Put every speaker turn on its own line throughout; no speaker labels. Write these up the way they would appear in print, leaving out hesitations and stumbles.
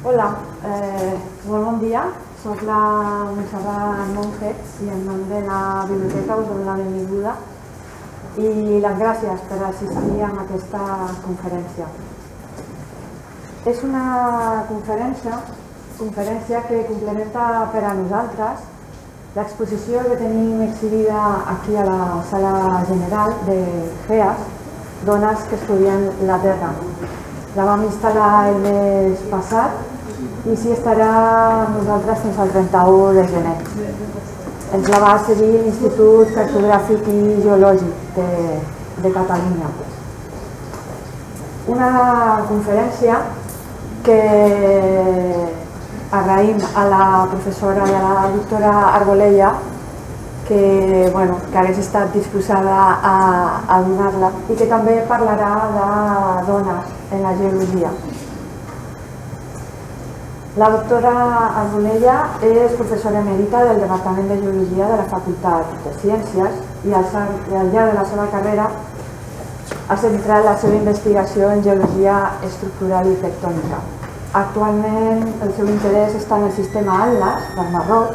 Hola, molt bon dia. Soc la Montserrat Monge i en nom de la biblioteca us dono la benvinguda i les gràcies per assistir a aquesta conferència. És una conferència que complementa per a nosaltres l'exposició que tenim exhibida aquí a la sala general de FEAS, Dones que estudien la Terra. La vam instal·lar el mes passat i s'hi estarà amb nosaltres fins al 31 de gener. Ens la va cedir l'Institut Cartogràfic i Geològic de Catalunya. Una conferència que agraïm a la professora i a la doctora Arbolella que hagués estat disposada a donar-la i que també parlarà de dones en la geologia. La doctora Arbolella és professora emèrita del Departament de Geologia de la Facultat de Ciències i al llarg de la seva carrera ha centrat la seva investigació en geologia estructural i tectònica. Actualment el seu interès està en el sistema Atlas del Marroc,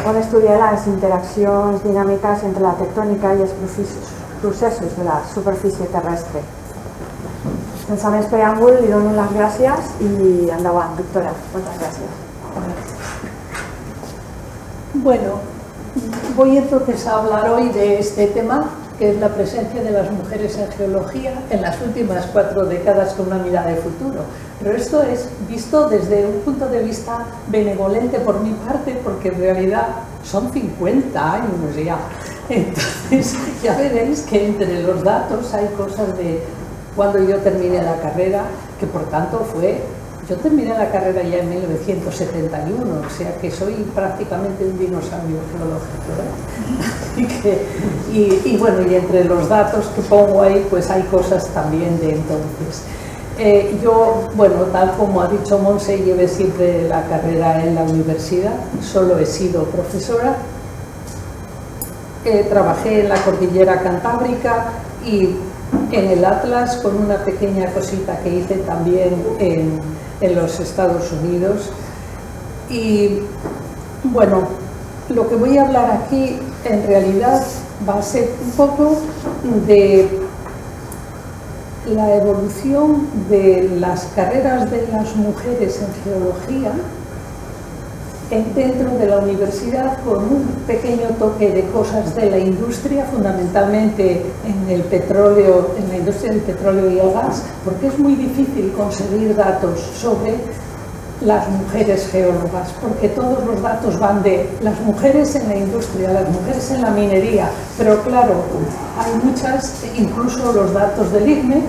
on estudia les interaccions dinàmiques entre la tectònica i els processos de la superfície terrestre. Sense més preàmbul, li dono les gràcies i endavant, doctora. Moltes gràcies.
Bueno, voy entonces a hablar hoy de este tema, que es la presencia de las mujeres en geología en las últimas 4 décadas con una mirada de futuro. Pero esto es visto desde un punto de vista benevolente por mi parte, porque en realidad son 50 años ya. Entonces ya veréis que entre los datos hay cosas de cuando yo terminé la carrera, que por tanto yo terminé la carrera ya en 1971, o sea que soy prácticamente un dinosaurio geológico, ¿eh? Y bueno, y entre los datos que pongo ahí, pues hay cosas también de entonces. Yo, bueno, tal como ha dicho Monse, llevé siempre la carrera en la universidad, solo he sido profesora. Trabajé en la Cordillera Cantábrica y en el Atlas con una pequeña cosita que hice también en los Estados Unidos. Y bueno, lo que voy a hablar aquí en realidad va a ser un poco de la evolución de las carreras de las mujeres en geología dentro de la universidad, con un pequeño toque de cosas de la industria, fundamentalmente en el petróleo, en la industria del petróleo y el gas, porque es muy difícil conseguir datos sobre las mujeres geólogas, porque todos los datos van de las mujeres en la industria, las mujeres en la minería, pero claro, hay muchas, incluso los datos del ICME,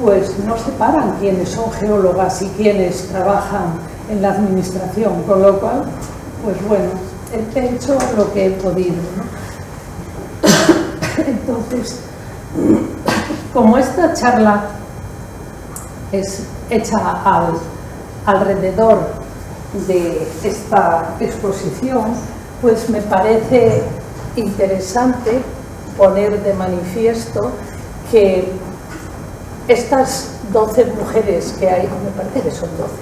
pues no separan quiénes son geólogas y quiénes trabajan en la administración, con lo cual, pues bueno, he hecho lo que he podido, ¿no? Entonces, como esta charla es hecha alrededor de esta exposición, pues me parece interesante poner de manifiesto que estas 12 mujeres que hay, me parece que son 12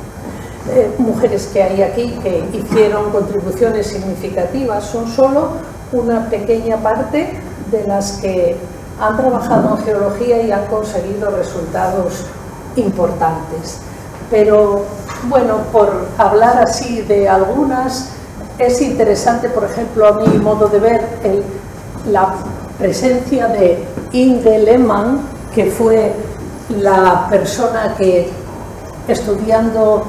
mujeres que hay aquí que hicieron contribuciones significativas, son solo una pequeña parte de las que han trabajado en geología y han conseguido resultados importantes. Pero bueno, por hablar así de algunas, es interesante, por ejemplo, a mi modo de ver, la presencia de Inge Lehmann, que fue la persona que, estudiando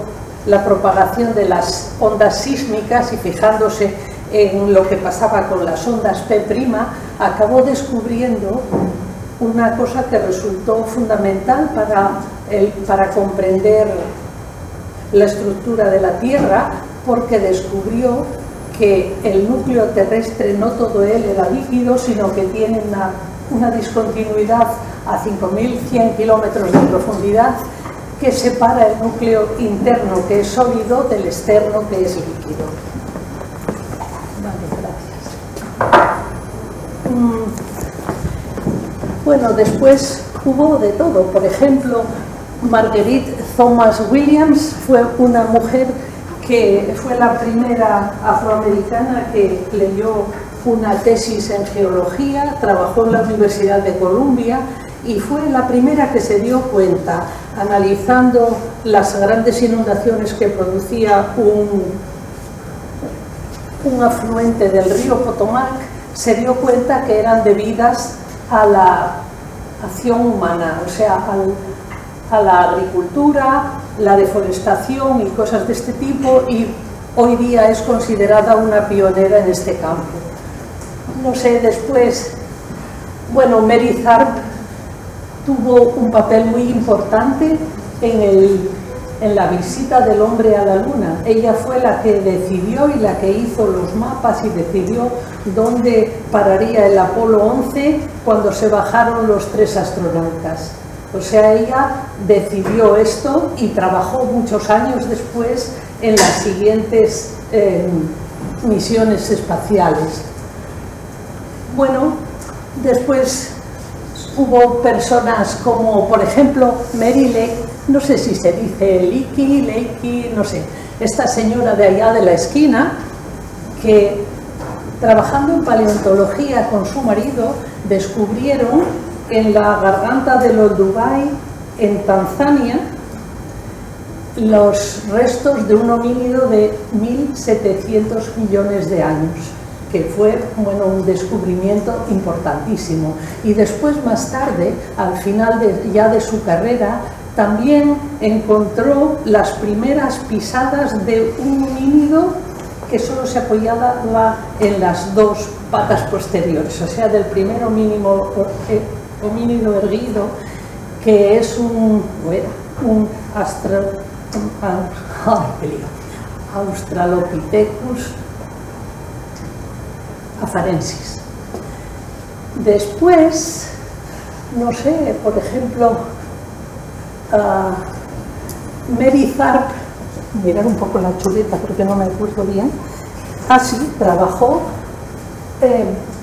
la propagación de las ondas sísmicas y fijándose en lo que pasaba con las ondas P', acabó descubriendo una cosa que resultó fundamental para comprender la estructura de la Tierra, porque descubrió que el núcleo terrestre no todo él era líquido, sino que tiene una discontinuidad a 5.100 kilómetros de profundidad que separa el núcleo interno, que es sólido, del externo, que es líquido. Vale, gracias. Bueno, después hubo de todo. Por ejemplo, Marguerite Thomas Williams fue una mujer que fue la primera afroamericana que leyó una tesis en geología, trabajó en la Universidad de Columbia y fue la primera que se dio cuenta, analizando las grandes inundaciones que producía un afluente del río Potomac, se dio cuenta que eran debidas a la acción humana, o sea, a la agricultura, la deforestación y cosas de este tipo, y hoy día es considerada una pionera en este campo. No sé, después, bueno, Mary Tharp tuvo un papel muy importante en la visita del hombre a la Luna. Ella fue la que decidió y la que hizo los mapas y decidió dónde pararía el Apolo 11 cuando se bajaron los 3 astronautas. O sea, ella decidió esto y trabajó muchos años después en las siguientes misiones espaciales. Bueno, después hubo personas como, por ejemplo, Mary Lake, no sé si se dice Leakey, no sé, esta señora de allá de la esquina, que trabajando en paleontología con su marido, descubrieron en la garganta del Olduvai, en Tanzania, los restos de un homínido de 1.700 millones de años, que fue, bueno, un descubrimiento importantísimo. Y después, más tarde, al final ya de su carrera, también encontró las primeras pisadas de un homínido que solo se apoyaba en las 2 patas posteriores, o sea, del primer homínido erguido, que es un Australopithecus afarensis. Después, no sé, por ejemplo, Mary Tharp, mirar un poco la chuleta porque no me acuerdo bien, así trabajó,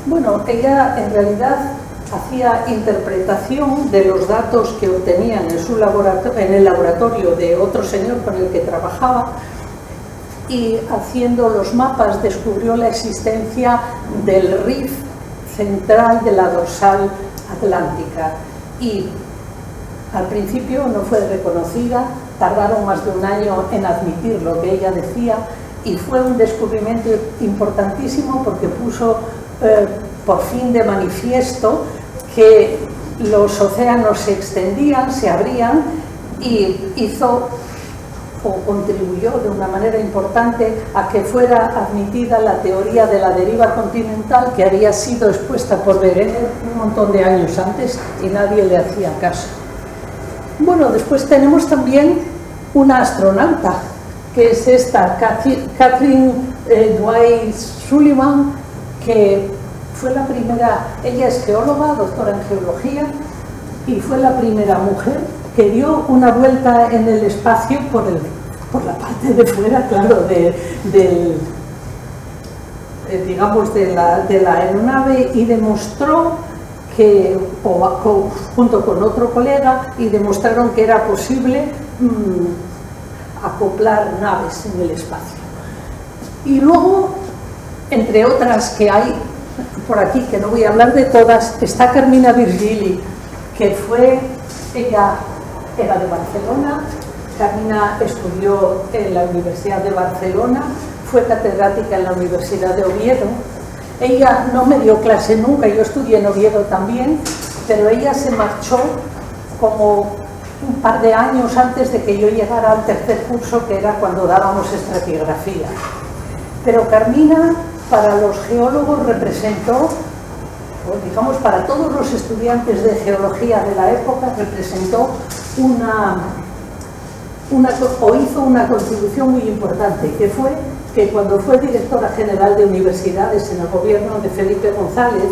bueno, ella en realidad hacía interpretación de los datos que obtenían en el laboratorio de otro señor con el que trabajaba, y haciendo los mapas descubrió la existencia del rift central de la dorsal atlántica, y al principio no fue reconocida, tardaron más de un año en admitir lo que ella decía, y fue un descubrimiento importantísimo porque puso por fin de manifiesto que los océanos se extendían, se abrían, y hizo o contribuyó de una manera importante a que fuera admitida la teoría de la deriva continental, que había sido expuesta por Wegener un montón de años antes y nadie le hacía caso. Bueno, después tenemos también una astronauta, que es esta, Catherine Dwight Sullivan, que fue la primera, ella es geóloga, doctora en geología, y fue la primera mujer que dio una vuelta en el espacio por la parte de fuera, claro, digamos de la aeronave, y demostró que, junto con otro colega, y demostraron que era posible acoplar naves en el espacio. Y luego, entre otras que hay por aquí, que no voy a hablar de todas, está Carmina Virgili, que ella era de Barcelona. Carmina estudió en la Universidad de Barcelona, fue catedrática en la Universidad de Oviedo. Ella no me dio clase nunca, yo estudié en Oviedo también, pero ella se marchó como un par de años antes de que yo llegara al tercer curso, que era cuando dábamos estratigrafía. Pero Carmina, para los geólogos, representó, o digamos para todos los estudiantes de geología de la época, representó hizo una contribución muy importante, que fue que cuando fue directora general de universidades en el gobierno de Felipe González,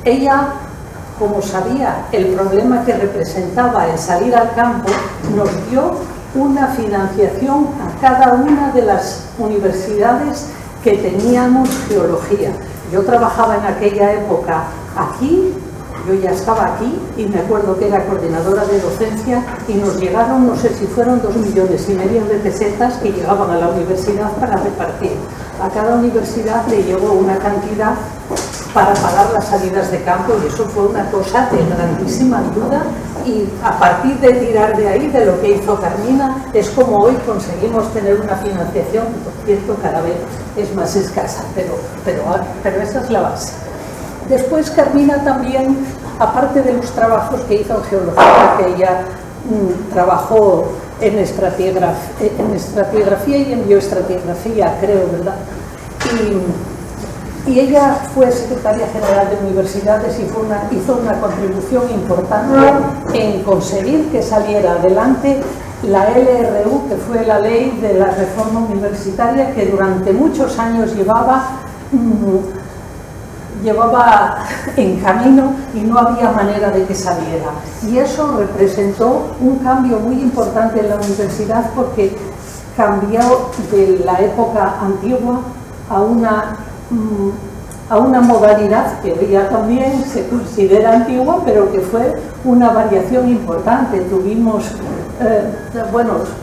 ella, como sabía el problema que representaba el salir al campo, nos dio una financiación a cada una de las universidades que teníamos geología. Yo trabajaba en aquella época aquí Yo ya estaba aquí y me acuerdo que era coordinadora de docencia y nos llegaron, no sé si fueron 2,5 millones de pesetas que llegaban a la universidad para repartir. A cada universidad le llegó una cantidad para pagar las salidas de campo y eso fue una cosa de grandísima ayuda, y a partir de tirar de ahí, de lo que hizo Carmina, es como hoy conseguimos tener una financiación que, por cierto, cada vez es más escasa, pero esa es la base. Después Carmina también, aparte de los trabajos que hizo en geología, que ella trabajó en estratigrafía y en bioestratigrafía, creo, ¿verdad? Y ella fue secretaria general de universidades y hizo una contribución importante en conseguir que saliera adelante la LRU, que fue la ley de la reforma universitaria, que durante muchos años llevaba en camino y no había manera de que saliera. Y eso representó un cambio muy importante en la universidad, porque cambió de la época antigua a una modalidad que hoy ya también se considera antigua, pero que fue una variación importante. Tuvimos,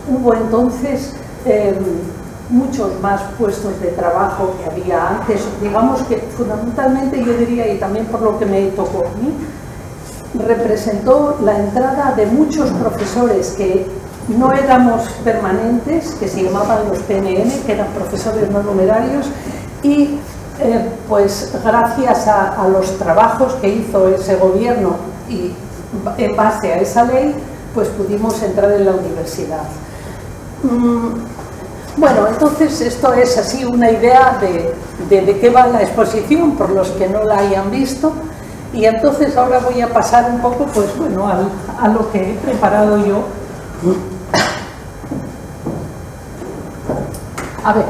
hubo entonces muchos más puestos de trabajo que había antes. Digamos que fundamentalmente, yo diría, y también por lo que me tocó a mí, representó la entrada de muchos profesores que no éramos permanentes, que se llamaban los PNN, que eran profesores no numerarios, y pues gracias a los trabajos que hizo ese gobierno y en base a esa ley, pues pudimos entrar en la universidad. Bueno, entonces esto es así una idea de qué va la exposición, por los que no la hayan visto, y entonces ahora voy a pasar un poco, pues bueno, a lo que he preparado yo. A ver,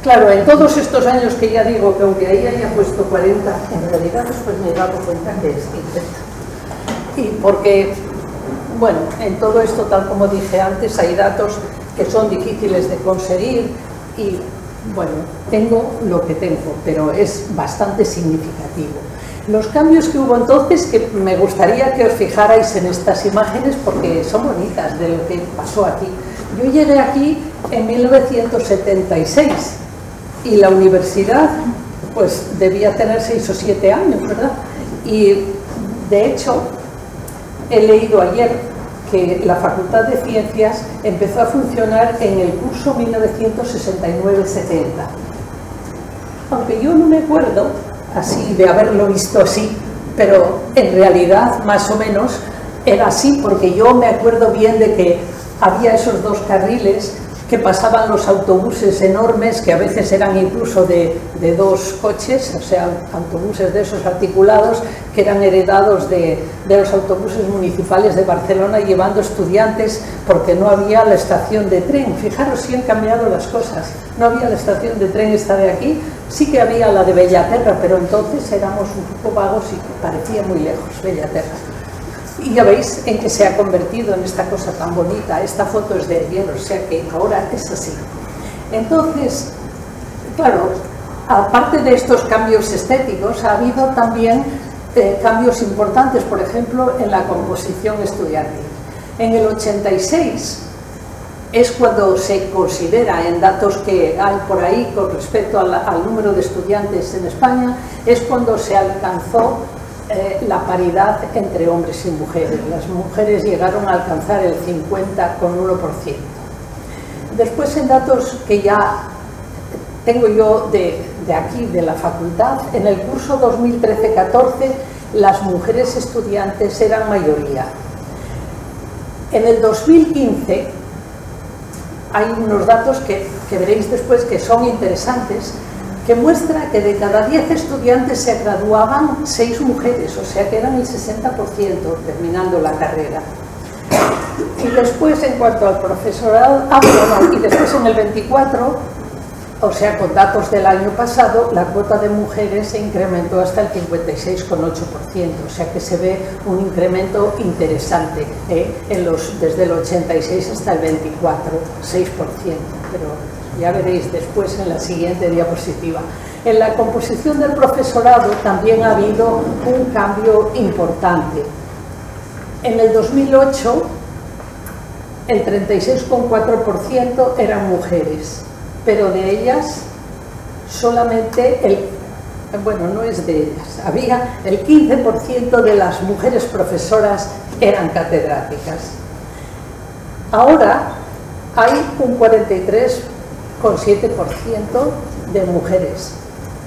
claro, en todos estos años que ya digo que aunque ahí haya puesto 40, en realidad después me he dado cuenta que es 50. Y porque, bueno, en todo esto, tal como dije antes, hay datos que son difíciles de conseguir y, bueno, tengo lo que tengo, pero es bastante significativo. Los cambios que hubo entonces, que me gustaría que os fijarais en estas imágenes porque son bonitas de lo que pasó aquí. Yo llegué aquí en 1976 y la universidad pues debía tener 6 o 7 años, ¿verdad? Y de hecho he leído ayer que la Facultad de Ciencias empezó a funcionar en el curso 1969-70. Aunque yo no me acuerdo así de haberlo visto así, pero en realidad más o menos era así, porque yo me acuerdo bien de que había esos 2 carriles que pasaban los autobuses enormes, que a veces eran incluso de 2 coches, o sea, autobuses de esos articulados, que eran heredados de los autobuses municipales de Barcelona, llevando estudiantes, porque no había la estación de tren. Fijaros si han cambiado las cosas. No había la estación de tren esta de aquí, sí que había la de Bellaterra, pero entonces éramos un poco vagos y parecía muy lejos Bellaterra. Y ya veis en que se ha convertido en esta cosa tan bonita. Esta foto es de ayer, o sea que ahora es así. Entonces, claro, aparte de estos cambios estéticos, ha habido también cambios importantes, por ejemplo, en la composición estudiantil. En el 86 es cuando se considera, en datos que hay por ahí con respecto al número de estudiantes en España, es cuando se alcanzó la paridad entre hombres y mujeres. Las mujeres llegaron a alcanzar el 50,1%. Después, en datos que ya tengo yo de aquí, de la facultad, en el curso 2013-14 las mujeres estudiantes eran mayoría. En el 2015 hay unos datos que veréis después que son interesantes, que muestra que de cada 10 estudiantes se graduaban 6 mujeres, o sea que eran el 60% terminando la carrera. Y después, en cuanto al profesorado, y después en el 24, o sea, con datos del año pasado, la cuota de mujeres se incrementó hasta el 56,8%, o sea que se ve un incremento interesante desde el 86 hasta el 24, 6%, pero ya veréis después en la siguiente diapositiva. En la composición del profesorado también ha habido un cambio importante. En el 2008, el 36,4% eran mujeres, pero de ellas solamente no es de ellas, había el 15% de las mujeres profesoras eran catedráticas. Ahora hay un 43,7% de mujeres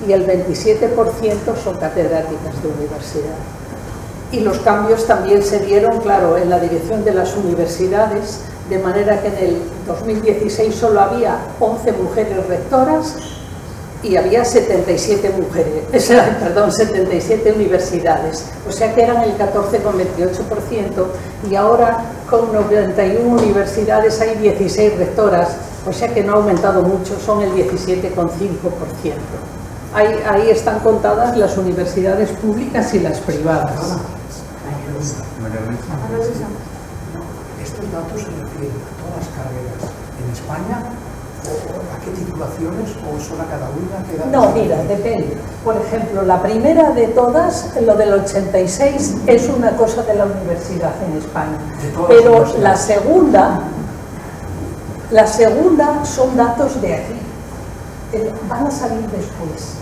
y el 27% son catedráticas de universidad. Y los cambios también se dieron, claro, en la dirección de las universidades, de manera que en el 2016 solo había 11 mujeres rectoras y había 77 universidades, o sea que eran el 14,28%, y ahora con 91 universidades hay 16 rectoras, o sea que no ha aumentado mucho, son el 17,5%. Ahí están contadas las universidades públicas y las privadas.
¿Estos datos se refieren a todas las carreras en España? ¿O a qué titulaciones? ¿O son a cada una?
No, mira, depende. Por ejemplo, la primera de todas, lo del 86, es una cosa de la universidad en España. Pero la segunda son datos de aquí. Van a salir después.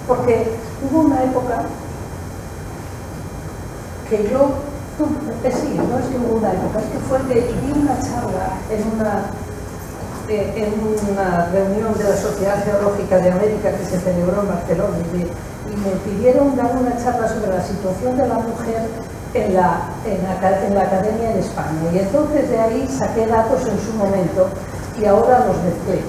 Porque hubo una época que sí, no es que hubo una época, es que fue que di una charla en una reunión de la Sociedad Geológica de América que se celebró en Barcelona y me pidieron dar una charla sobre la situación de la mujer en la academia en España, y entonces de ahí saqué datos en su momento y ahora los mezclé.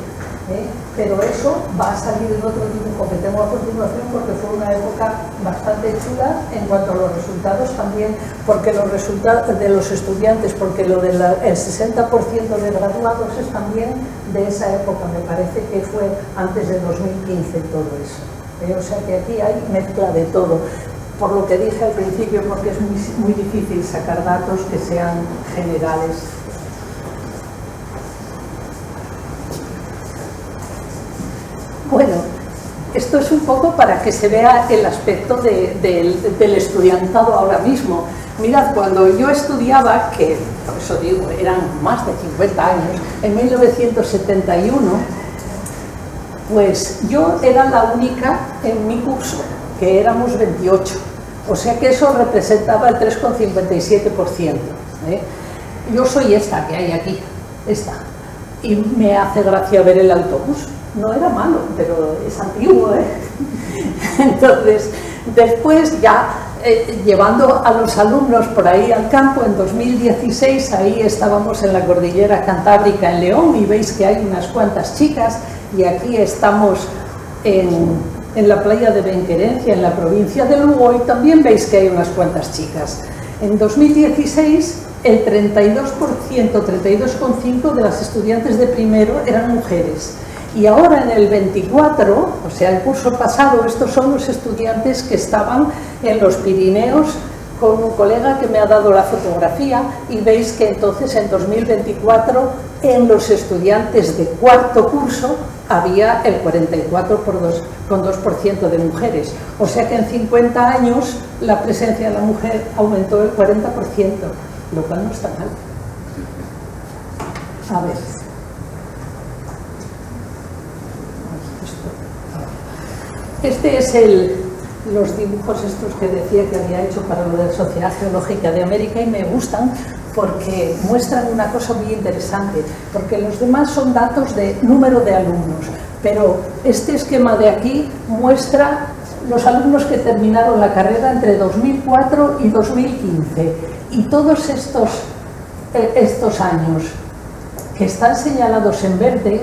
Pero eso va a salir en otro dibujo que tengo a continuación, porque fue una época bastante chula en cuanto a los resultados también, porque los resultados de los estudiantes, porque lo del 60% de graduados es también de esa época, me parece que fue antes de 2015 todo eso. O sea que aquí hay mezcla de todo, por lo que dije al principio, porque es muy difícil sacar datos que sean generales. Bueno, esto es un poco para que se vea el aspecto del estudiantado ahora mismo. Mirad, cuando yo estudiaba, que por eso digo, eran más de 50 años, en 1971, pues yo era la única en mi curso, que éramos 28, o sea que eso representaba el 3,57%. Yo soy esta que hay aquí, esta, y me hace gracia ver el autobús. No era malo, pero es antiguo, Entonces, después ya llevando a los alumnos por ahí al campo, en 2016, ahí estábamos en la cordillera Cantábrica en León, y veis que hay unas cuantas chicas, y aquí estamos en la playa de Benquerencia, en la provincia de Lugo, y también veis que hay unas cuantas chicas. En 2016, el 32,5% de las estudiantes de primero eran mujeres. Y ahora en el 24, o sea, el curso pasado, estos son los estudiantes que estaban en los Pirineos con un colega que me ha dado la fotografía, y veis que entonces en 2024 en los estudiantes de cuarto curso había el 44,2% de mujeres. O sea que en 50 años la presencia de la mujer aumentó el 40%, lo cual no está mal. A ver. Este es los dibujos estos que decía que había hecho para lo de la Sociedad Geológica de América, y me gustan porque muestran una cosa muy interesante, porque los demás son datos de número de alumnos, pero este esquema de aquí muestra los alumnos que terminaron la carrera entre 2004 y 2015, y todos estos años que están señalados en verde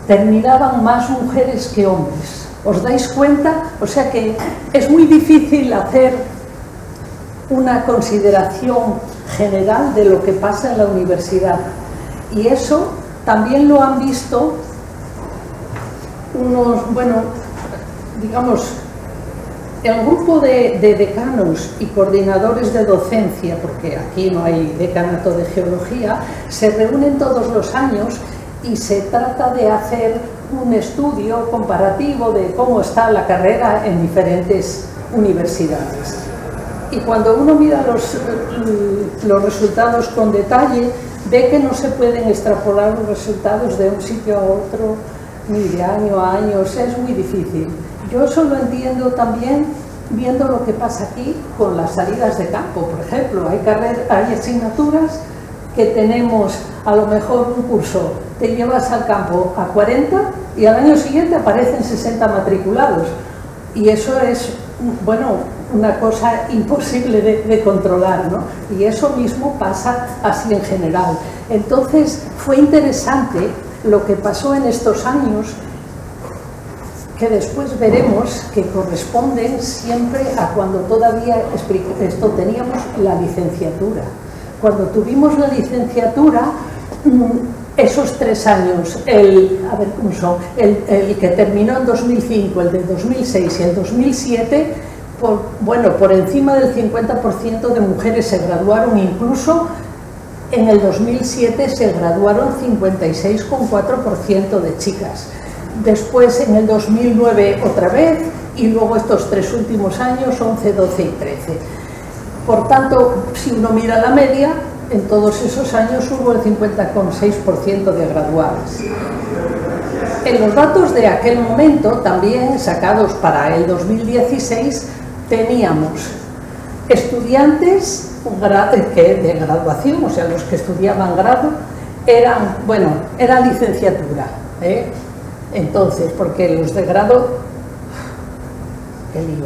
terminaban más mujeres que hombres. ¿Os dais cuenta? O sea que es muy difícil hacer una consideración general de lo que pasa en la universidad. Y eso también lo han visto digamos, el grupo de decanos y coordinadores de docencia, porque aquí no hay decanato de geología, se reúnen todos los años y se trata de hacer un estudio comparativo de cómo está la carrera en diferentes universidades. Y cuando uno mira los resultados con detalle, ve que no se pueden extrapolar los resultados de un sitio a otro, ni de año a año, o sea, es muy difícil. Yo eso lo entiendo también viendo lo que pasa aquí con las salidas de campo. Por ejemplo, hay asignaturas que tenemos, a lo mejor un curso, te llevas al campo a 40 y al año siguiente aparecen 60 matriculados. Y eso es, bueno, una cosa imposible de controlar, ¿no? Y eso mismo pasa así en general. Entonces, fue interesante lo que pasó en estos años, que después veremos que corresponden siempre a cuando todavía teníamos la licenciatura. Cuando tuvimos la licenciatura, esos 3 años, el que terminó en 2005, el de 2006 y el 2007, por encima del 50% de mujeres se graduaron, incluso en el 2007 se graduaron 56,4% de chicas. Después en el 2009 otra vez, y luego estos 3 últimos años 11, 12 y 13. Por tanto, si uno mira la media, en todos esos años hubo el 50,6% de graduadas. En los datos de aquel momento, también sacados para el 2016, teníamos estudiantes de graduación, o sea, los que estudiaban grado, era licenciatura, ¿eh? Entonces, porque los de grado, qué lío,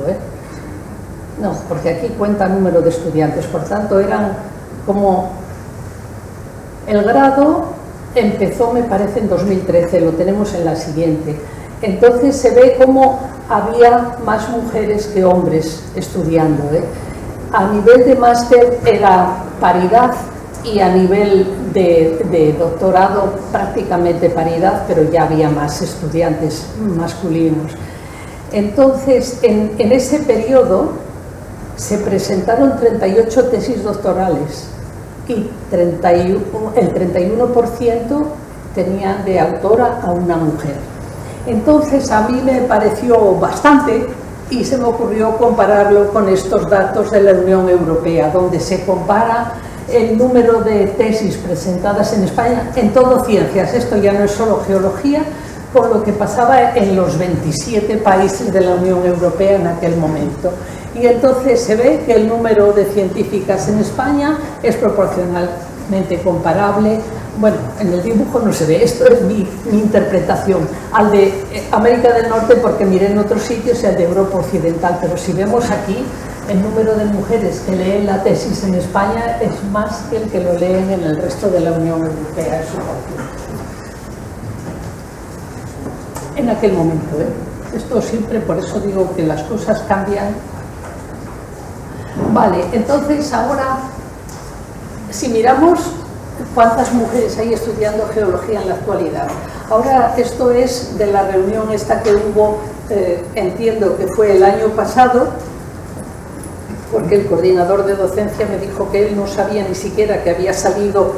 no, porque aquí cuenta número de estudiantes, por tanto eran como, el grado empezó, me parece, en 2013, lo tenemos en la siguiente. Entonces se ve como había más mujeres que hombres estudiando, ¿eh? A nivel de máster era paridad, y a nivel de doctorado prácticamente paridad, pero ya había más estudiantes masculinos. Entonces, en ese periodo se presentaron 38 tesis doctorales y el 31% tenían de autora a una mujer. Entonces, a mí me pareció bastante y se me ocurrió compararlo con estos datos de la Unión Europea, donde se compara el número de tesis presentadas en España en todo ciencias, esto ya no es solo geología, con lo que pasaba en los 27 países de la Unión Europea en aquel momento. Y entonces se ve que el número de científicas en España es proporcionalmente comparable. Bueno, en el dibujo no se ve, esto es mi interpretación, al de América del Norte, porque miré en otros sitios, y al de Europa Occidental, pero si vemos aquí, el número de mujeres que leen la tesis en España es más que el que lo leen en el resto de la Unión Europea, eso en aquel momento, Esto siempre, por eso digo que las cosas cambian. Vale, entonces ahora, si miramos cuántas mujeres hay estudiando geología en la actualidad. Ahora esto es de la reunión esta que hubo, entiendo que fue el año pasado, porque el coordinador de docencia me dijo que él no sabía ni siquiera que había salido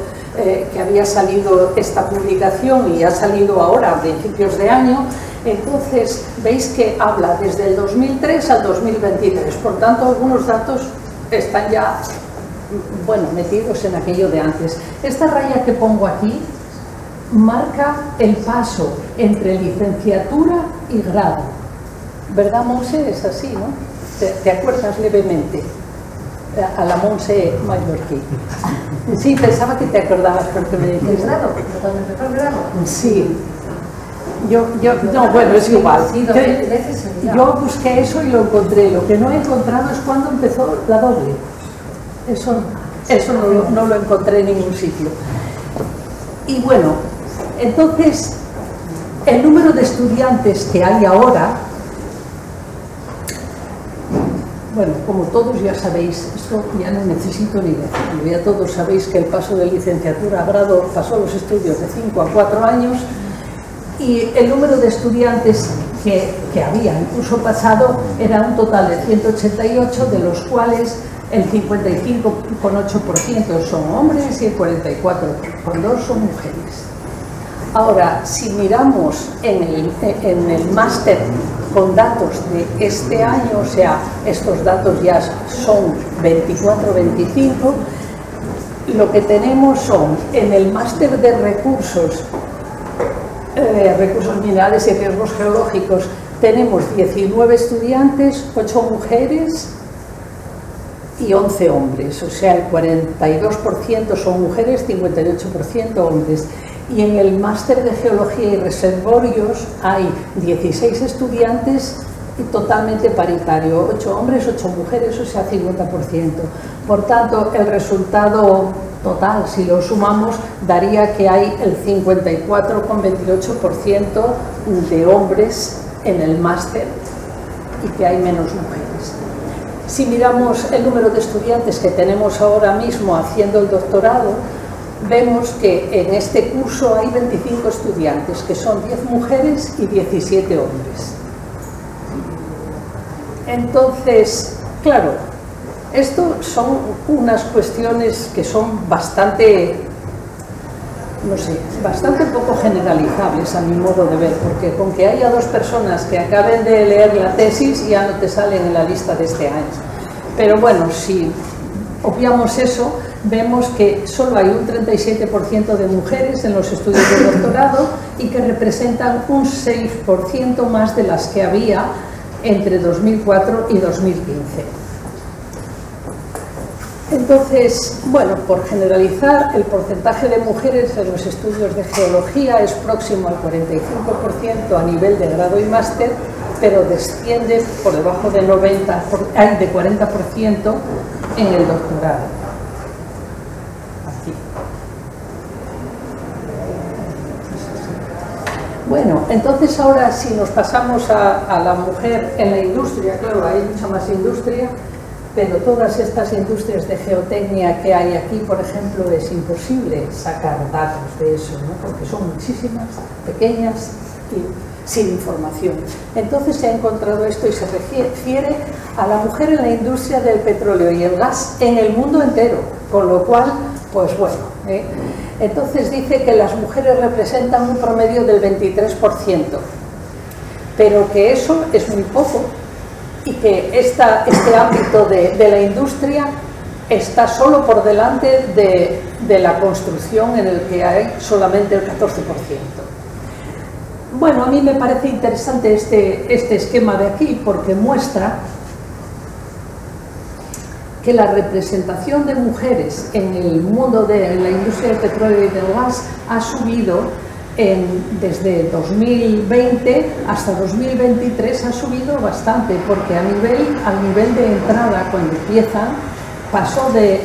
esta publicación, y ha salido ahora a principios de año. Entonces veis que habla desde el 2003 al 2023, por tanto algunos datos están ya metidos en aquello de antes. Esta raya que pongo aquí marca el paso entre licenciatura y grado, ¿verdad, Monse? Es así, ¿no? ¿Te acuerdas levemente? A la Monse mallorquí. Sí, pensaba que te acordabas porque me dijiste.
¿El grado? ¿Cuando empezó el grado?
Sí. No, bueno, es igual. Yo busqué eso y lo encontré. Lo que no he encontrado es cuándo empezó la doble. Eso no lo encontré en ningún sitio. Y bueno, entonces, el número de estudiantes que hay ahora, bueno, como todos ya sabéis, esto ya no necesito ni decirlo, ya todos sabéis que el paso de licenciatura a grado pasó los estudios de 5 a 4 años, y el número de estudiantes que había en curso pasado era un total de 188, de los cuales el 55,8% son hombres y el 44,2% son mujeres. Ahora, si miramos en el máster con datos de este año, o sea, estos datos ya son 24-25, lo que tenemos son, en el máster de recursos minerales y riesgos geológicos, tenemos 19 estudiantes, 8 mujeres y 11 hombres, o sea, el 42% son mujeres, 58% hombres. Y en el máster de Geología y Reservorios hay 16 estudiantes y totalmente paritario, 8 hombres, 8 mujeres, o sea, 50%. Por tanto, el resultado total, si lo sumamos, daría que hay el 54,28% de hombres en el máster y que hay menos mujeres. Si miramos el número de estudiantes que tenemos ahora mismo haciendo el doctorado, vemos que en este curso hay 25 estudiantes, que son 10 mujeres y 17 hombres. Entonces, claro, esto son unas cuestiones que son bastante, no sé, bastante poco generalizables a mi modo de ver, porque con que haya 2 personas que acaben de leer la tesis ya no te salen en la lista de este año. Pero bueno, si obviamos eso, vemos que solo hay un 37% de mujeres en los estudios de doctorado y que representan un 6% más de las que había entre 2004 y 2015. Entonces, bueno, por generalizar, el porcentaje de mujeres en los estudios de geología es próximo al 45% a nivel de grado y máster, pero desciende por debajo de 40% en el doctorado. Aquí. Bueno, entonces ahora si nos pasamos a la mujer en la industria, claro, hay mucha más industria, pero todas estas industrias de geotecnia que hay aquí, por ejemplo, es imposible sacar datos de eso, ¿no? Porque son muchísimas, pequeñas y sin información. Entonces se ha encontrado esto y se refiere a la mujer en la industria del petróleo y el gas en el mundo entero, con lo cual, pues bueno, entonces dice que las mujeres representan un promedio del 23%, pero que eso es muy poco y que este ámbito de la industria está solo por delante de la construcción, en el que hay solamente el 14%. Bueno, a mí me parece interesante este esquema de aquí porque muestra que la representación de mujeres en el mundo de la industria del petróleo y del gas ha subido desde 2020 hasta 2023, ha subido bastante, porque al nivel de entrada, cuando empiezan, pasó de,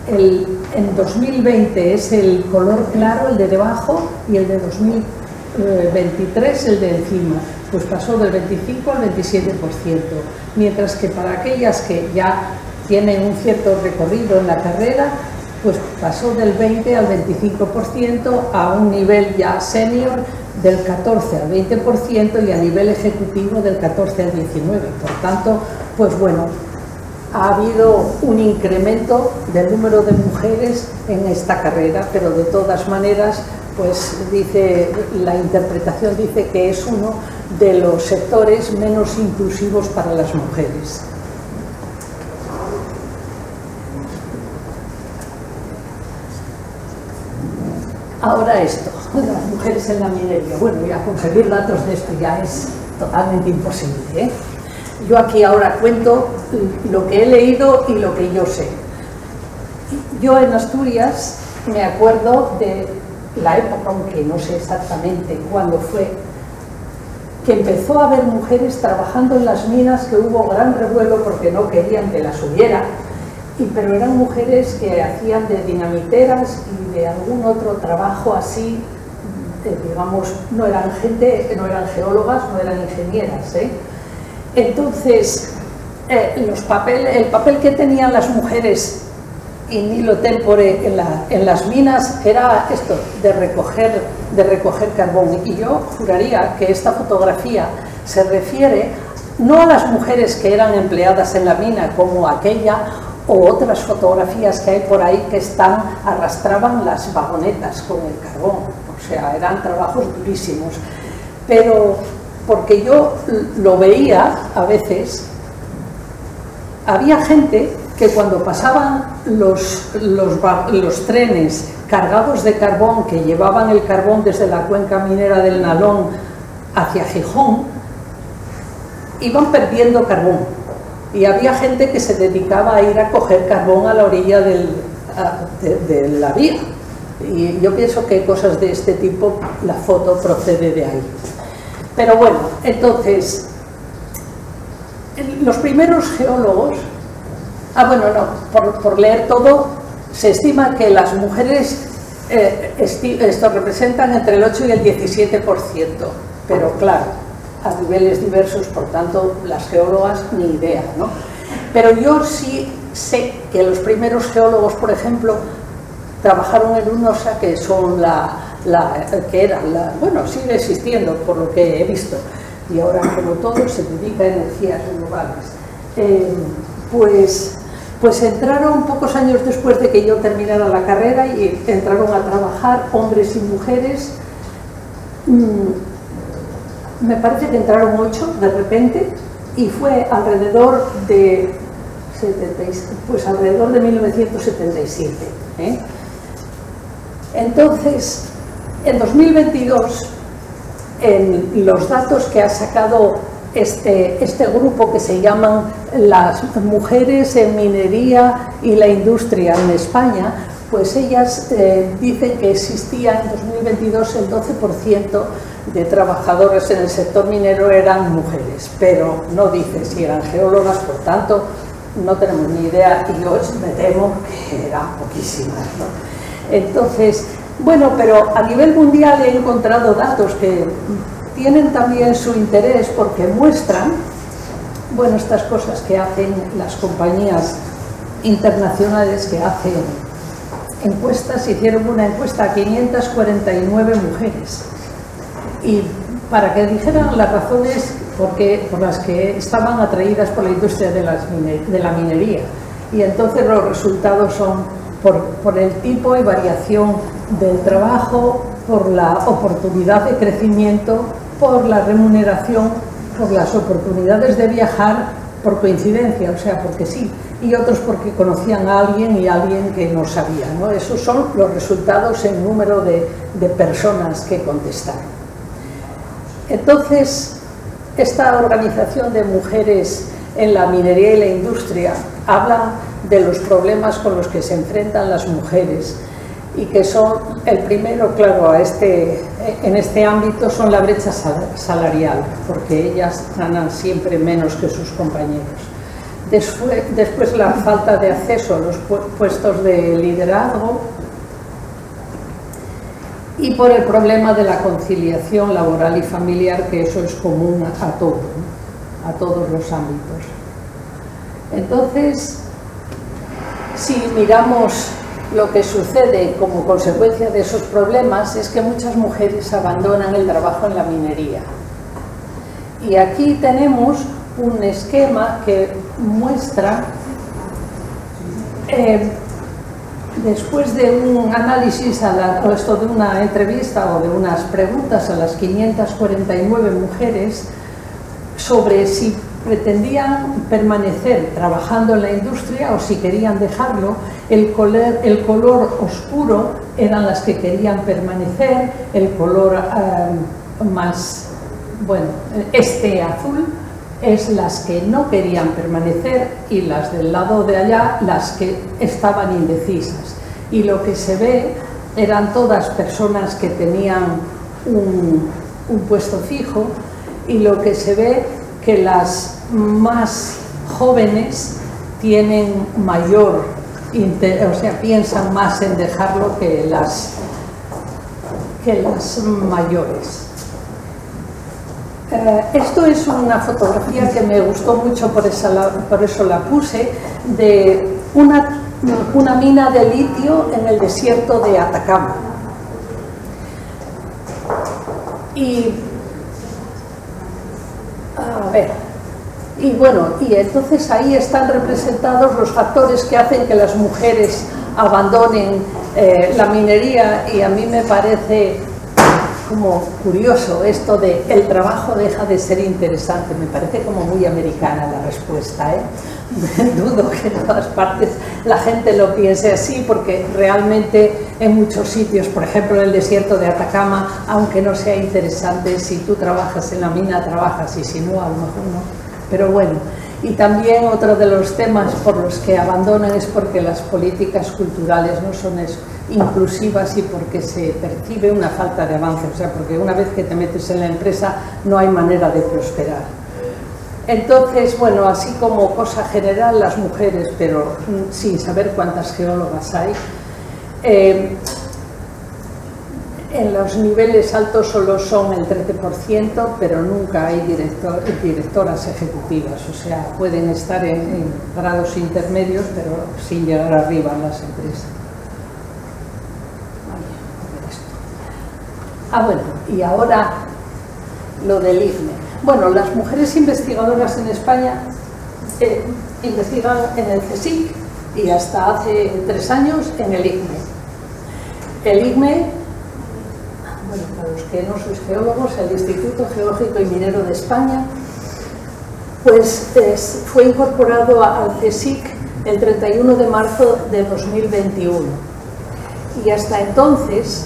en 2020 es el color claro, el de debajo, y el de 2023 el de encima, pues pasó del 25 al 27%, mientras que para aquellas que ya tienen un cierto recorrido en la carrera, pues pasó del 20 al 25% a un nivel ya senior del 14 al 20% y a nivel ejecutivo del 14 al 19%. Por tanto, pues bueno, ha habido un incremento del número de mujeres en esta carrera, pero de todas maneras, pues dice, la interpretación dice que es uno de los sectores menos inclusivos para las mujeres. Ahora esto, las mujeres en la minería. Bueno, ya conseguir datos de esto ya es totalmente imposible, ¿eh? Yo aquí ahora cuento lo que he leído y lo que yo sé. Yo en Asturias me acuerdo de la época, aunque no sé exactamente cuándo fue, que empezó a haber mujeres trabajando en las minas, que hubo gran revuelo porque no querían que las hubiera. Pero eran mujeres que hacían de dinamiteras y de algún otro trabajo así, digamos, no eran geólogas, no eran ingenieras, ¿eh? Entonces, el papel que tenían las mujeres in illo tempore en las minas era esto, de recoger carbón. Y yo juraría que esta fotografía se refiere no a las mujeres que eran empleadas en la mina como aquella, o otras fotografías que hay por ahí que arrastraban las vagonetas con el carbón, o sea, eran trabajos durísimos, pero porque yo lo veía a veces, había gente que cuando pasaban los trenes cargados de carbón, que llevaban el carbón desde la cuenca minera del Nalón hacia Gijón, iban perdiendo carbón, y había gente que se dedicaba a ir a coger carbón a la orilla de la vía, y yo pienso que cosas de este tipo, la foto procede de ahí. Pero bueno, entonces, los primeros geólogos, por leer todo, se estima que las mujeres esto representan entre el 8 y el 17%, pero claro, a niveles diversos, por tanto, las geólogas ni idea, ¿no? Pero yo sí sé que los primeros geólogos, por ejemplo, trabajaron en UNOSA, que son bueno, sigue existiendo por lo que he visto, y ahora como todo se dedica a energías renovables. Pues entraron pocos años después de que yo terminara la carrera, y entraron a trabajar hombres y mujeres. Me parece que entraron 8 de repente, y fue alrededor de 1977. Entonces, en 2022, en los datos que ha sacado este grupo, que se llaman las mujeres en minería y la industria en España, pues ellas dicen que existía en 2022 el 12% de trabajadores en el sector minero eran mujeres, pero no dice si eran geólogas, por tanto no tenemos ni idea, y yo me temo que eran poquísimas, ¿no? Entonces, bueno, pero a nivel mundial he encontrado datos que tienen también su interés, porque muestran, bueno, estas cosas que hacen las compañías internacionales, que hacen encuestas. Hicieron una encuesta a 549 mujeres, y para que dijeran las razones por las que estaban atraídas por la industria de la minería, y entonces los resultados son por el tipo y variación del trabajo, por la oportunidad de crecimiento, por la remuneración, por las oportunidades de viajar, por coincidencia, o sea, porque sí, y otros porque conocían a alguien y alguien que no sabía, ¿no? Esos son los resultados en número de personas que contestaron. Entonces, esta organización de mujeres en la minería y la industria habla de los problemas con los que se enfrentan las mujeres, y que son, el primero, claro, en este ámbito, son la brecha salarial, porque ellas ganan siempre menos que sus compañeros. Después la falta de acceso a los puestos de liderazgo, y por el problema de la conciliación laboral y familiar, que eso es común a todo, ¿no? A todos los ámbitos. Entonces, si miramos lo que sucede como consecuencia de esos problemas, es que muchas mujeres abandonan el trabajo en la minería. Y aquí tenemos un esquema que muestra, después de un análisis, de una entrevista o de unas preguntas a las 549 mujeres sobre si pretendían permanecer trabajando en la industria o si querían dejarlo. El color oscuro eran las que querían permanecer, el color más, bueno, azul, es las que no querían permanecer, y las del lado de allá, las que estaban indecisas. Y lo que se ve eran todas personas que tenían un puesto fijo, y lo que se ve que las más jóvenes tienen mayor interés, o sea, piensan más en dejarlo que las mayores. Esto es una fotografía que me gustó mucho, por eso la puse, de una mina de litio en el desierto de Atacama. Y bueno, y entonces ahí están representados los factores que hacen que las mujeres abandonen la minería, y a mí me parece como curioso esto de el trabajo deja de ser interesante. Me parece como muy americana la respuesta, ¿eh? Dudo que en todas partes la gente lo piense así, porque realmente en muchos sitios, por ejemplo en el desierto de Atacama, aunque no sea interesante, si tú trabajas en la mina trabajas, y si no, a lo mejor no. Pero bueno, y también otro de los temas por los que abandonan es porque las políticas culturales no son inclusivas y porque se percibe una falta de avance, o sea, porque una vez que te metes en la empresa no hay manera de prosperar. Entonces, bueno, así como cosa general, las mujeres, pero sin saber cuántas geólogas hay, en los niveles altos solo son el 13%, pero nunca hay directoras ejecutivas, o sea, pueden estar en grados intermedios, pero sin llegar arriba en las empresas. Bueno, y ahora lo del IGME. Bueno, las mujeres investigadoras en España investigan en el CSIC y hasta hace 3 años en el IGME. El IGME, bueno, para los que no sois geólogos, el Instituto Geológico y Minero de España, pues fue incorporado al CSIC el 31 de marzo de 2021. Y hasta entonces,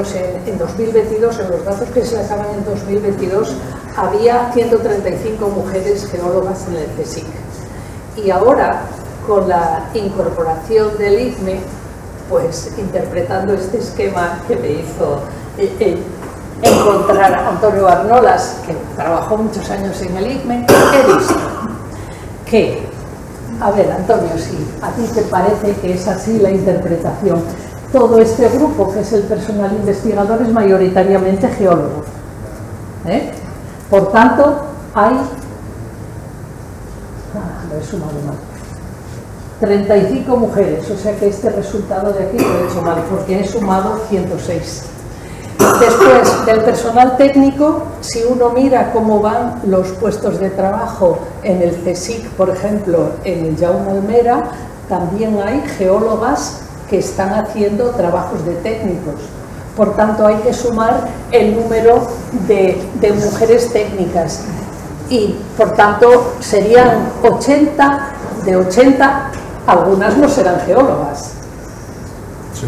o sea, en 2022, en los datos que se sacaban en 2022, había 135 mujeres geólogas en el CSIC. Y ahora, con la incorporación del IGME, pues interpretando este esquema que me hizo encontrar a Antonio Arnolas, que trabajó muchos años en el IGME, he visto que, a ver, Antonio, si a ti te parece que es así la interpretación, todo este grupo, que es el personal investigador, es mayoritariamente geólogo. Por tanto, hay, lo he sumado mal, 35 mujeres, o sea que este resultado de aquí lo he hecho mal, porque he sumado 106. Después, del personal técnico, si uno mira cómo van los puestos de trabajo en el CSIC, por ejemplo, en el Jaume Almera, también hay geólogas que están haciendo trabajos de técnicos. Por tanto, hay que sumar el número de mujeres técnicas y, por tanto, serían 80, de 80, algunas no serán geólogas.
Sí,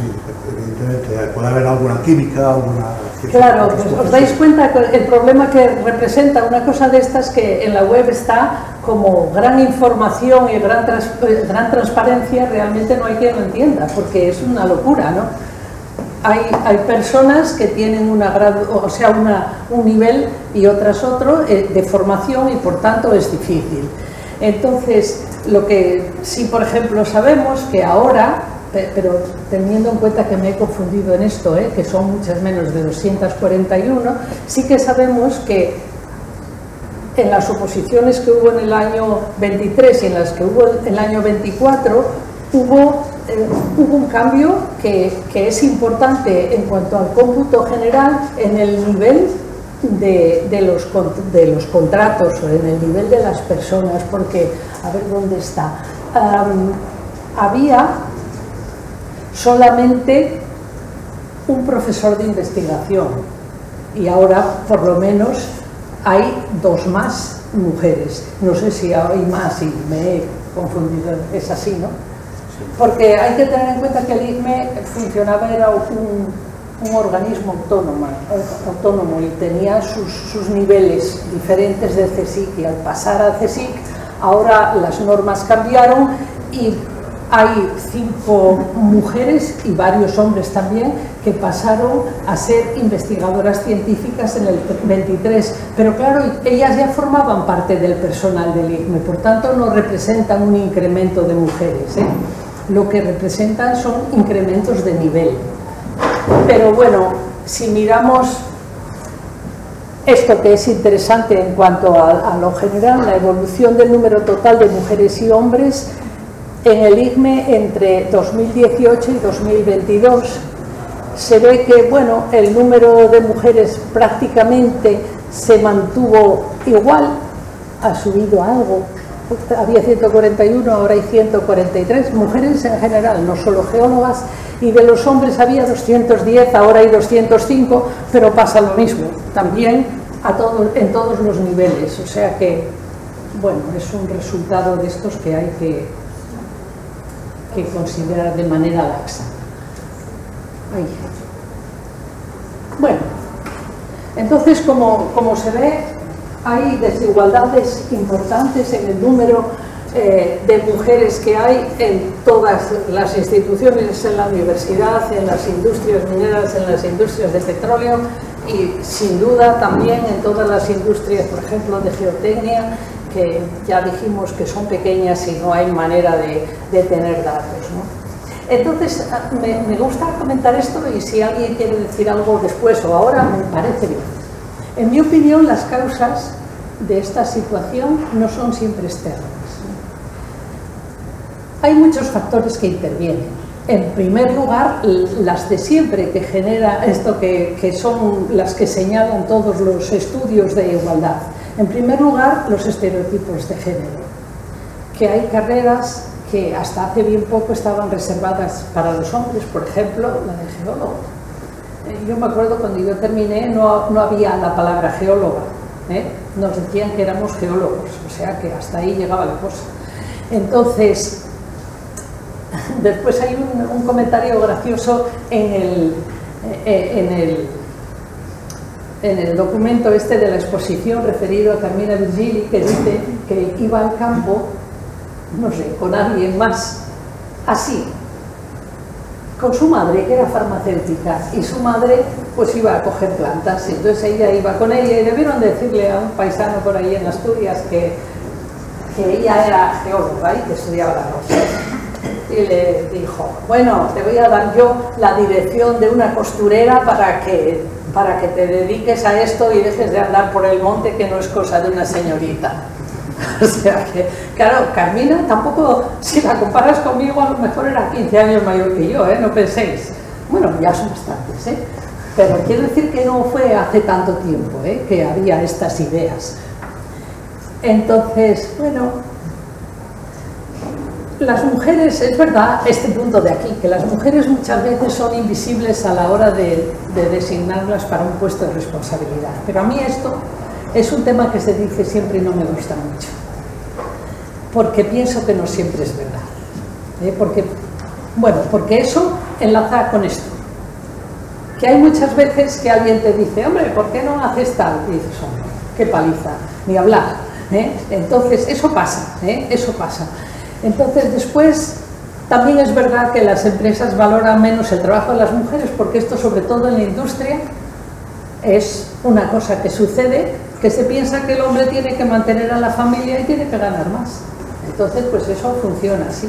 evidentemente, puede haber alguna química, alguna...
Claro, pues os dais cuenta que el problema que representa una cosa de estas, que en la web está como gran información y gran transparencia, realmente no hay quien lo entienda, porque es una locura, ¿no? Hay personas que tienen un nivel y otras otro de formación, y por tanto es difícil. Entonces, lo que sí, por ejemplo, sabemos que ahora, pero teniendo en cuenta que me he confundido en esto, que son muchas menos de 241, sí que sabemos que en las oposiciones que hubo en el año 23 y en las que hubo en el año 24, hubo un cambio que es importante en cuanto al cómputo general en el nivel de los contratos, o en el nivel de las personas, porque, a ver dónde está, había solamente un profesor de investigación y ahora por lo menos hay 2 más mujeres. No sé si hay más y me he confundido, es así, ¿no? Porque hay que tener en cuenta que el IGME funcionaba, era un organismo autónomo y tenía sus niveles diferentes del CSIC, y al pasar al CSIC ahora las normas cambiaron y hay 5 mujeres y varios hombres también que pasaron a ser investigadoras científicas en el 23, pero claro, ellas ya formaban parte del personal del IGME, por tanto no representan un incremento de mujeres, lo que representan son incrementos de nivel. Pero bueno, si miramos esto, que es interesante en cuanto a lo general, la evolución del número total de mujeres y hombres en el IGME entre 2018 y 2022, se ve que, bueno, el número de mujeres prácticamente se mantuvo igual, ha subido algo. Había 141, ahora hay 143 mujeres en general, no solo geólogas, y de los hombres había 210, ahora hay 205, pero pasa lo mismo, también en todos los niveles, o sea que, bueno, es un resultado de estos que hay que considerar de manera laxa. Ahí. Bueno, entonces como se ve, hay desigualdades importantes en el número de mujeres que hay en todas las instituciones, en la universidad, en las industrias mineras, en las industrias de petróleo y sin duda también en todas las industrias, por ejemplo, de geotecnia, que ya dijimos que son pequeñas y no hay manera de tener datos, ¿no? Entonces, me gusta comentar esto y si alguien quiere decir algo después o ahora, me parece bien. En mi opinión, las causas de esta situación no son siempre externas. Hay muchos factores que intervienen. En primer lugar, las de siempre que genera esto, que son las que señalan todos los estudios de igualdad. En primer lugar, los estereotipos de género, que hay carreras que hasta hace bien poco estaban reservadas para los hombres, por ejemplo, la de geólogo. Yo me acuerdo cuando yo terminé no había la palabra geóloga, nos decían que éramos geólogos, o sea que hasta ahí llegaba la cosa. Entonces, después hay un comentario gracioso en el documento este de la exposición referido a Carmina Virgili, que dice que iba al campo, no sé, con alguien más, así, con su madre, que era farmacéutica, y su madre pues iba a coger plantas, entonces ella iba con ella y debieron decirle a un paisano por ahí en Asturias que ella era geóloga y que estudiaba la rosa. Y le dijo, bueno, te voy a dar yo la dirección de una costurera para que te dediques a esto y dejes de andar por el monte, que no es cosa de una señorita. O sea que, claro, Carmina tampoco, si la comparas conmigo, a lo mejor era 15 años mayor que yo, no penséis. Bueno, ya son bastantes, pero quiero decir que no fue hace tanto tiempo que había estas ideas. Entonces, bueno, las mujeres, es verdad, este punto de aquí, que las mujeres muchas veces son invisibles a la hora de designarlas para un puesto de responsabilidad, pero a mí esto es un tema que se dice siempre y no me gusta mucho, porque pienso que no siempre es verdad, porque eso enlaza con esto, que hay muchas veces que alguien te dice, hombre, ¿por qué no haces tal? Y dices, hombre, qué paliza, ni hablar, entonces eso pasa, eso pasa. Entonces después también es verdad que las empresas valoran menos el trabajo de las mujeres, porque esto, sobre todo en la industria, es una cosa que sucede, que se piensa que el hombre tiene que mantener a la familia y tiene que ganar más. Entonces pues eso funciona así.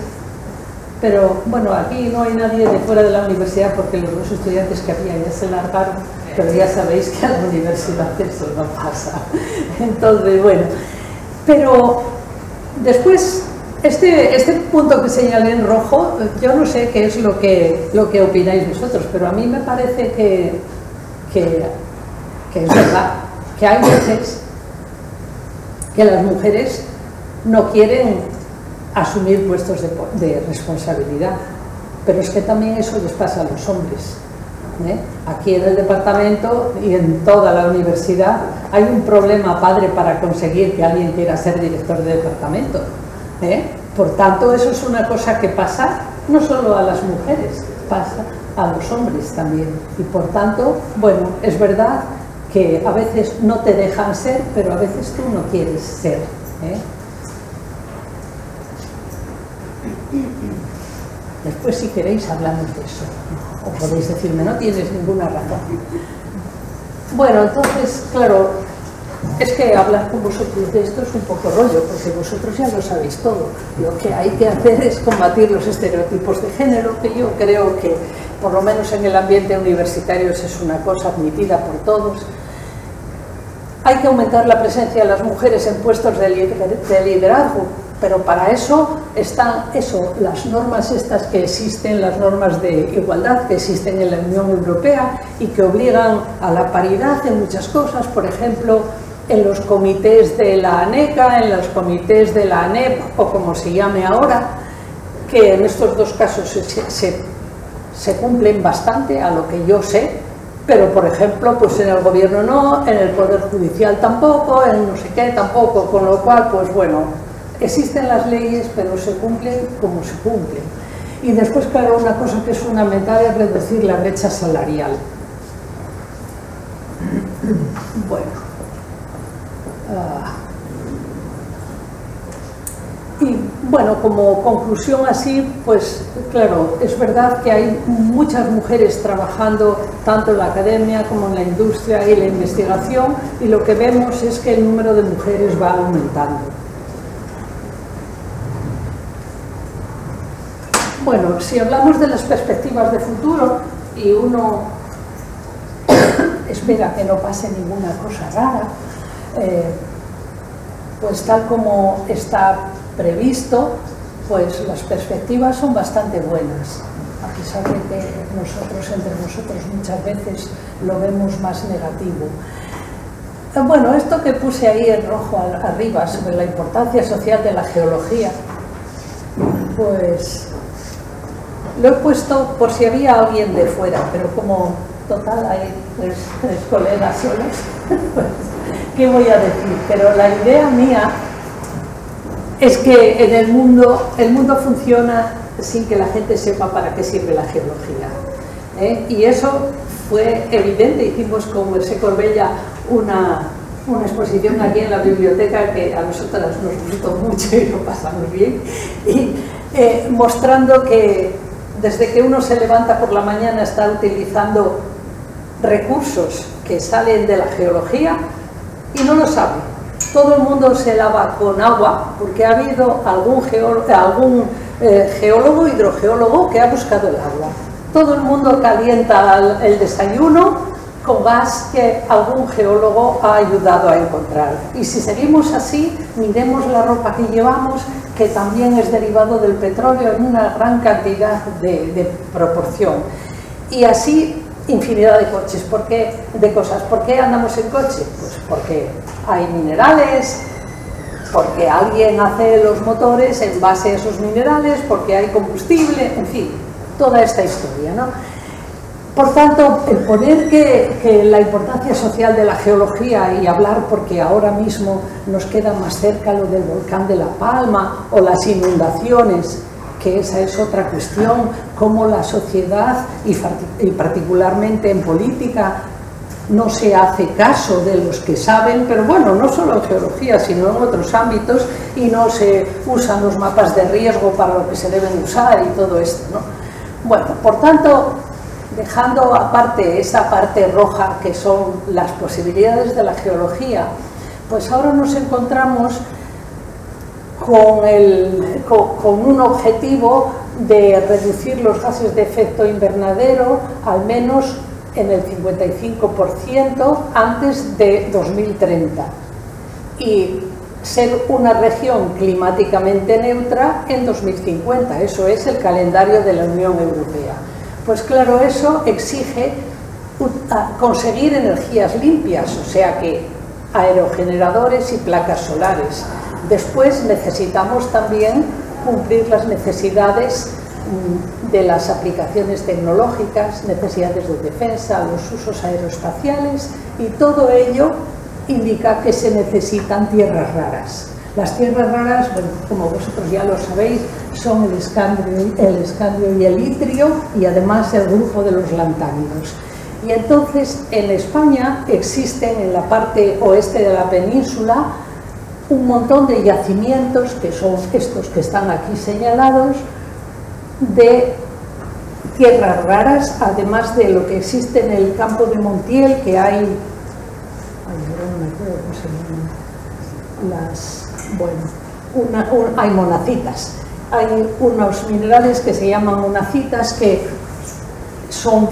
Pero bueno, aquí no hay nadie de fuera de la universidad, porque los dos estudiantes que había ya se largaron, pero ya sabéis que a la universidad eso no pasa. Entonces, bueno, pero después este punto que señalé en rojo, yo no sé qué es lo que opináis vosotros, pero a mí me parece que es verdad, que hay veces que las mujeres no quieren asumir puestos de responsabilidad, pero es que también eso les pasa a los hombres. Aquí en el departamento y en toda la universidad hay un problema padre para conseguir que alguien quiera ser director de departamento. Por tanto, eso es una cosa que pasa no solo a las mujeres, pasa a los hombres también. Y por tanto, bueno, es verdad que a veces no te dejan ser, pero a veces tú no quieres ser. Después, si queréis, hablamos de eso. O podéis decirme, no tienes ninguna razón. Bueno, entonces, claro, es que hablar con vosotros de esto es un poco rollo, porque vosotros ya lo sabéis todo. Lo que hay que hacer es combatir los estereotipos de género, que yo creo que, por lo menos en el ambiente universitario, es una cosa admitida por todos. Hay que aumentar la presencia de las mujeres en puestos de liderazgo, pero para eso están las normas estas que existen, las normas de igualdad que existen en la Unión Europea y que obligan a la paridad en muchas cosas, por ejemplo, en los comités de la ANECA, en los comités de la ANEP, o como se llame ahora, que en estos dos casos se cumplen bastante, a lo que yo sé, pero por ejemplo, pues en el gobierno no, en el Poder Judicial tampoco, en no sé qué tampoco, con lo cual, pues bueno, existen las leyes, pero se cumplen como se cumplen. Y después, claro, una cosa que es fundamental es reducir la brecha salarial. Bueno. Y bueno, como conclusión así, pues claro, es verdad que hay muchas mujeres trabajando tanto en la academia como en la industria y la investigación, y lo que vemos es que el número de mujeres va aumentando. Bueno, si hablamos de las perspectivas de futuro y uno espera que no pase ninguna cosa rara, pues tal como está previsto, pues las perspectivas son bastante buenas, a pesar de que entre nosotros muchas veces lo vemos más negativo. Bueno, esto que puse ahí en rojo arriba sobre la importancia social de la geología, pues lo he puesto por si había alguien de fuera, pero como total hay tres colegas solos, pues ¿qué voy a decir? Pero la idea mía es que en el mundo funciona sin que la gente sepa para qué sirve la geología. Y eso fue evidente. Hicimos con Mercè Corbella una exposición aquí en la biblioteca que a nosotras nos gustó mucho y lo pasamos bien, y mostrando que desde que uno se levanta por la mañana está utilizando recursos que salen de la geología y no lo sabe. Todo el mundo se lava con agua porque ha habido algún geólogo, hidrogeólogo que ha buscado el agua. Todo el mundo calienta el desayuno con gas que algún geólogo ha ayudado a encontrar. Y si seguimos así, miremos la ropa que llevamos, que también es derivado del petróleo en una gran cantidad de proporción. Y así infinidad de coches, de cosas. ¿Por qué andamos en coche? Pues porque hay minerales, porque alguien hace los motores en base a esos minerales, porque hay combustible, en fin, toda esta historia, ¿no? Por tanto, el poner que la importancia social de la geología y hablar, porque ahora mismo nos queda más cerca lo del volcán de La Palma o las inundaciones, que esa es otra cuestión, cómo la sociedad y particularmente en política no se hace caso de los que saben, pero bueno, no solo en geología sino en otros ámbitos, y no se usan los mapas de riesgo para lo que se deben usar y todo esto, ¿no? Bueno, por tanto, dejando aparte esa parte roja que son las posibilidades de la geología, pues ahora nos encontramos con un objetivo de reducir los gases de efecto invernadero al menos en el 55% antes de 2030 y ser una región climáticamente neutra en 2050. Eso es el calendario de la Unión Europea. Pues claro, eso exige conseguir energías limpias, o sea que aerogeneradores y placas solares. Después necesitamos también cumplir las necesidades de las aplicaciones tecnológicas, necesidades de defensa, los usos aeroespaciales, y todo ello indica que se necesitan tierras raras. Las tierras raras, bueno, como vosotros ya lo sabéis, son el escandio y el itrio, y además el grupo de los lantánidos. Y entonces en España existen en la parte oeste de la península un montón de yacimientos, que son estos que están aquí señalados, de tierras raras, además de lo que existe en el campo de Montiel, que hay, no me acuerdo cómo se llaman, hay monacitas, hay unos minerales que se llaman monacitas que son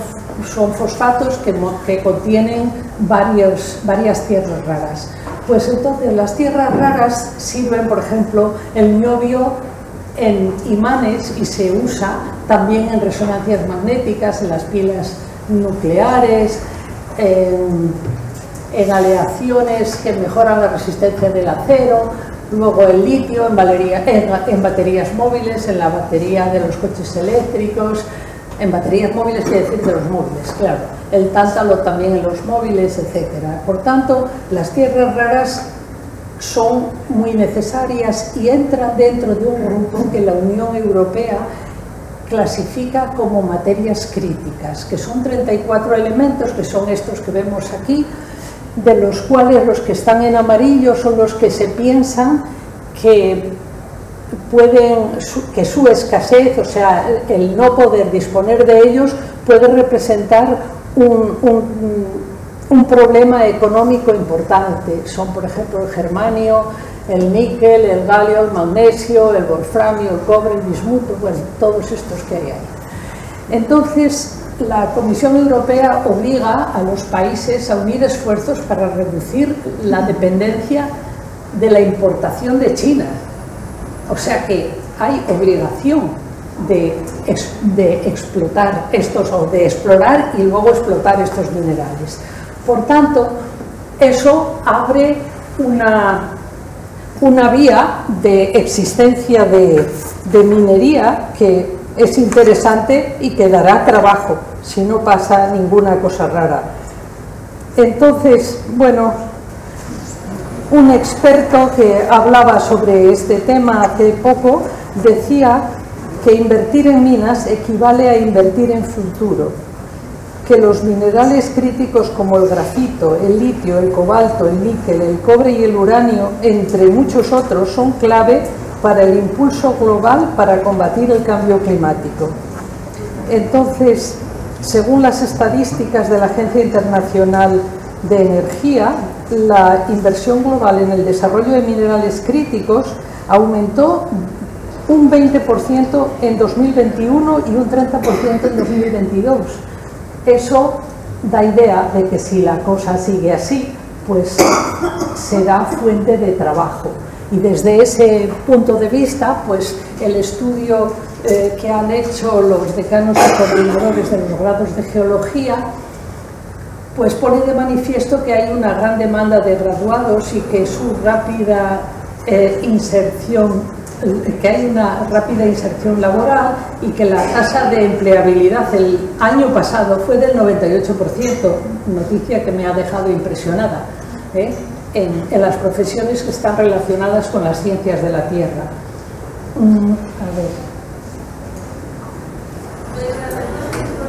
fosfatos que contienen varias tierras raras. Pues entonces las tierras raras sirven, por ejemplo, el niobio en imanes y se usa también en resonancias magnéticas, en las pilas nucleares, en aleaciones que mejoran la resistencia del acero, luego el litio en baterías móviles, en la batería de los coches eléctricos, en baterías móviles quiere decir de los móviles, claro, el tántalo también en los móviles, etc. Por tanto, las tierras raras son muy necesarias y entran dentro de un grupo que la Unión Europea clasifica como materias críticas, que son 34 elementos, que son estos que vemos aquí, de los cuales los que están en amarillo son los que se piensan que su escasez, o sea, el no poder disponer de ellos, puede representar un problema económico importante. Son, por ejemplo, el germanio, el níquel, el galio, el magnesio, el wolframio, el cobre, el bismuto, bueno, todos estos que hay ahí. Entonces, la Comisión Europea obliga a los países a unir esfuerzos para reducir la dependencia de la importación de China. O sea que hay obligación de explotar estos, o de explorar y luego explotar estos minerales. Por tanto, eso abre una vía de existencia de minería que es interesante y que dará trabajo si no pasa ninguna cosa rara. Entonces, bueno, un experto que hablaba sobre este tema hace poco decía que invertir en minas equivale a invertir en futuro, que los minerales críticos como el grafito, el litio, el cobalto, el níquel, el cobre y el uranio, entre muchos otros, son clave para el impulso global para combatir el cambio climático. Entonces, según las estadísticas de la Agencia Internacional de Energía, la inversión global en el desarrollo de minerales críticos aumentó un 20% en 2021 y un 30% en 2022. Eso da idea de que si la cosa sigue así, pues será fuente de trabajo. Y desde ese punto de vista, pues el estudio que han hecho los decanos y coordinadores de los grados de geología, pues pone de manifiesto que hay una gran demanda de graduados y que su rápida inserción, que hay una rápida inserción laboral y que la tasa de empleabilidad el año pasado fue del 98%, noticia que me ha dejado impresionada, en las profesiones que están relacionadas con las ciencias de la Tierra. A ver.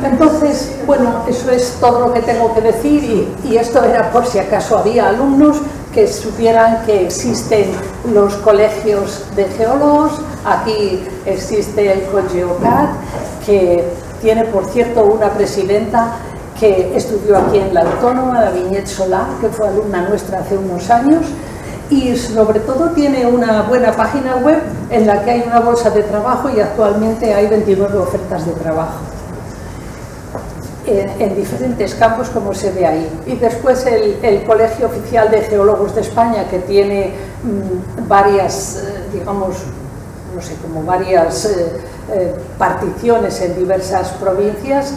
Entonces, bueno, eso es todo lo que tengo que decir y esto era por si acaso había alumnos que supieran que existen los colegios de geólogos. Aquí existe el COGEOCAT, que tiene, por cierto, una presidenta que estudió aquí en la Autónoma, la Viñet Solá, que fue alumna nuestra hace unos años, y sobre todo tiene una buena página web en la que hay una bolsa de trabajo y actualmente hay 29 ofertas de trabajo en diferentes campos, como se ve ahí. Y después el Colegio Oficial de Geólogos de España, que tiene varias, digamos, no sé, como varias particiones en diversas provincias,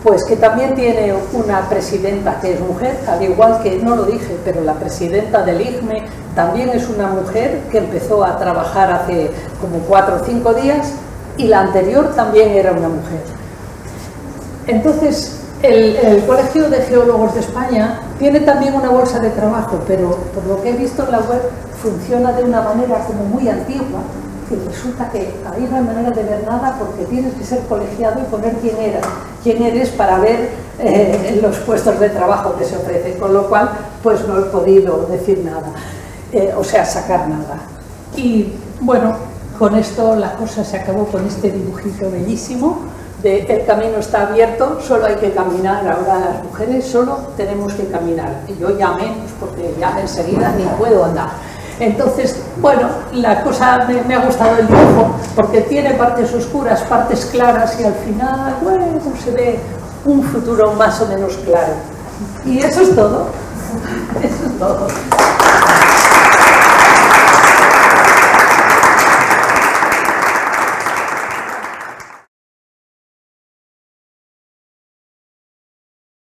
pues que también tiene una presidenta que es mujer, al igual que, no lo dije, pero la presidenta del IGME también es una mujer que empezó a trabajar hace como 4 o 5 días y la anterior también era una mujer. Entonces, el Colegio de Geólogos de España tiene también una bolsa de trabajo, pero por lo que he visto en la web funciona de una manera como muy antigua, que resulta que ahí no hay manera de ver nada porque tienes que ser colegiado y poner quién eres para ver los puestos de trabajo que se ofrecen, con lo cual pues no he podido decir nada, o sea, sacar nada. Y bueno, con esto la cosa se acabó con este dibujito bellísimo. El camino está abierto, solo hay que caminar. Ahora las mujeres solo tenemos que caminar, y yo ya menos porque ya enseguida ni puedo andar. Entonces, bueno, la cosa me ha gustado el dibujo porque tiene partes oscuras, partes claras y al final, bueno, se ve un futuro más o menos claro. Y eso es todo. Eso es todo.